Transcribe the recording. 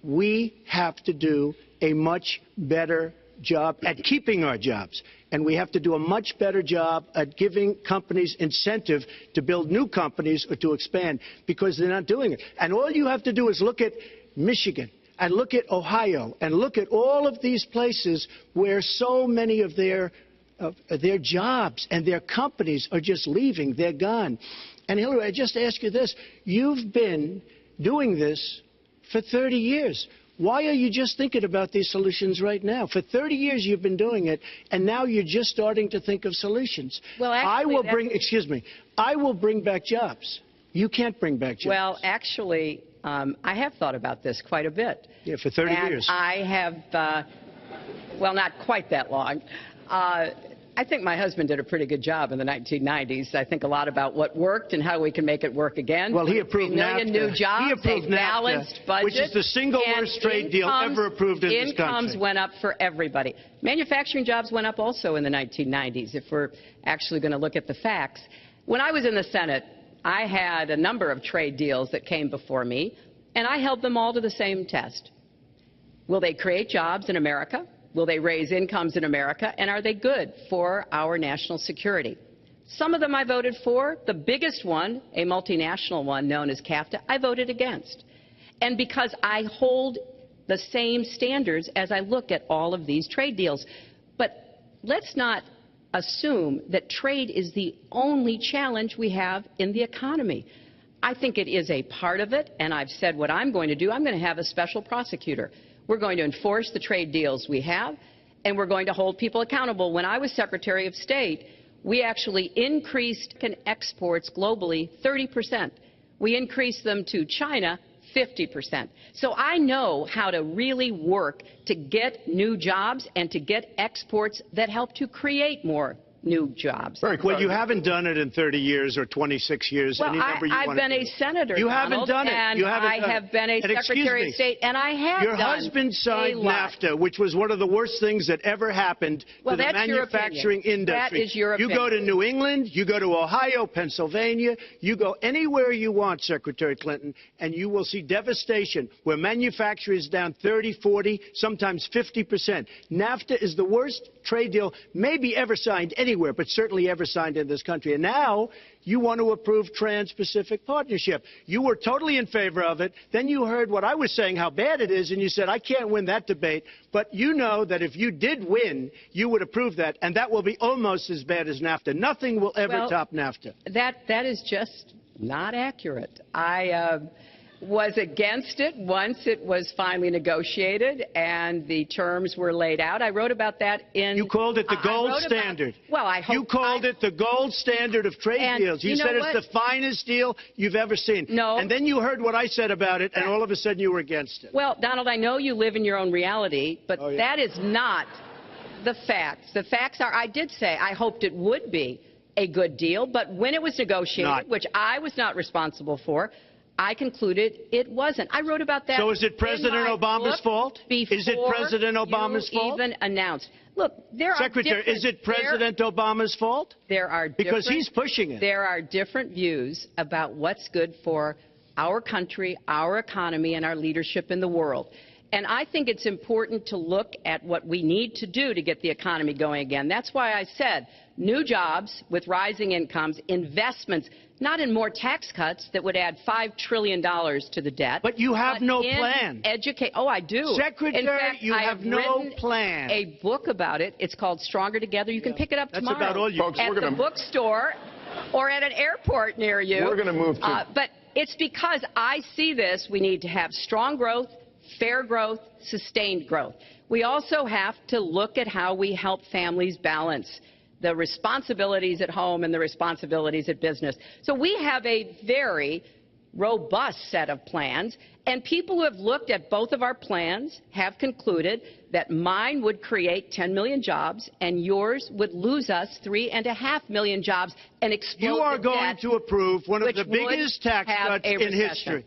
we have to do a much better job at keeping our jobs. And we have to do a much better job at giving companies incentive to build new companies or to expand, because they're not doing it. And all you have to do is look at Michigan and look at Ohio and look at all of these places where so many of their jobs and their companies are just leaving. They're gone. And Hillary, I just ask you this. You've been doing this for 30 years. Why are you just thinking about these solutions right now? For 30 years you've been doing it, and now you're just starting to think of solutions. Well, actually, I will bring back jobs. You can't bring back jobs. Well, actually, I have thought about this quite a bit. Yeah, for 30 years. I have, well, not quite that long. I think my husband did a pretty good job in the 1990s. I think a lot about what worked and how we can make it work again. Well, he approved 3 million NAFTA. New jobs, he approved a balanced NAFTA, budget, which is the single worst trade deal ever approved in this country. Incomes went up for everybody. Manufacturing jobs went up also in the 1990s, if we're actually going to look at the facts. When I was in the Senate, I had a number of trade deals that came before me, and I held them all to the same test. Will they create jobs in America? Will they raise incomes in America? And are they good for our national security? Some of them I voted for. The biggest one, a multinational one known as CAFTA, I voted against. And because I hold the same standards as I look at all of these trade deals. But let's not assume that trade is the only challenge we have in the economy. I think it is a part of it, and I've said what I'm going to do. I'm going to have a special prosecutor. We're going to enforce the trade deals we have, and we're going to hold people accountable. When I was Secretary of State, we actually increased exports globally 30%. We increased them to China 50%. So I know how to really work to get new jobs and to get exports that help to create more new jobs. Well, you haven't done it in 30 years or 26 years. Well, I've been a senator, You haven't done it. And I have been a Secretary of State, and I have Your husband signed NAFTA, which was one of the worst things that ever happened to the manufacturing industry. That is your opinion. You go to New England, you go to Ohio, Pennsylvania, you go anywhere you want, Secretary Clinton, and you will see devastation where manufacturing is down 30, 40, sometimes 50%. NAFTA is the worst trade deal maybe ever signed anywhere, but certainly ever signed in this country. And now you want to approve Trans-Pacific Partnership. You were totally in favor of it. Then you heard what I was saying, how bad it is, and you said, I can't win that debate. But you know that if you did win, you would approve that, and that will be almost as bad as NAFTA. Nothing will ever top NAFTA. That is just not accurate. I was against it once it was finally negotiated and the terms were laid out. I wrote about that in... You called it the gold standard. Well, I hope... You called it the gold standard of trade deals. You said it's the finest deal you've ever seen. No. And then you heard what I said about it, and all of a sudden you were against it. Well, Donald, I know you live in your own reality, but that is not the facts. The facts are, I did say I hoped it would be a good deal, but when it was negotiated, which I was not responsible for, I concluded it wasn't. I wrote about that. So is it President Obama's fault? Is it President Obama's fault? Even announced. Look, there are Secretary, is it President Obama's fault? There are because he's pushing it. There are different views about what's good for our country, our economy, and our leadership in the world. And I think it's important to look at what we need to do to get the economy going again. That's why I said new jobs with rising incomes, investments, not in more tax cuts that would add $5 trillion to the debt. But you have no plan. Oh, I do. Secretary, in fact, you have no plan. A book about it. It's called Stronger Together. You can pick it up tomorrow. That's about all you folks, at the bookstore or at an airport near you. We're going to move to... But it's because I see this. We need to have strong growth, fair growth, sustained growth. We also have to look at how we help families balance the responsibilities at home and the responsibilities at business. So we have a very robust set of plans, and people who have looked at both of our plans have concluded that mine would create 10 million jobs and yours would lose us 3.5 million jobs and explode You are going to approve one of the biggest tax cuts in history.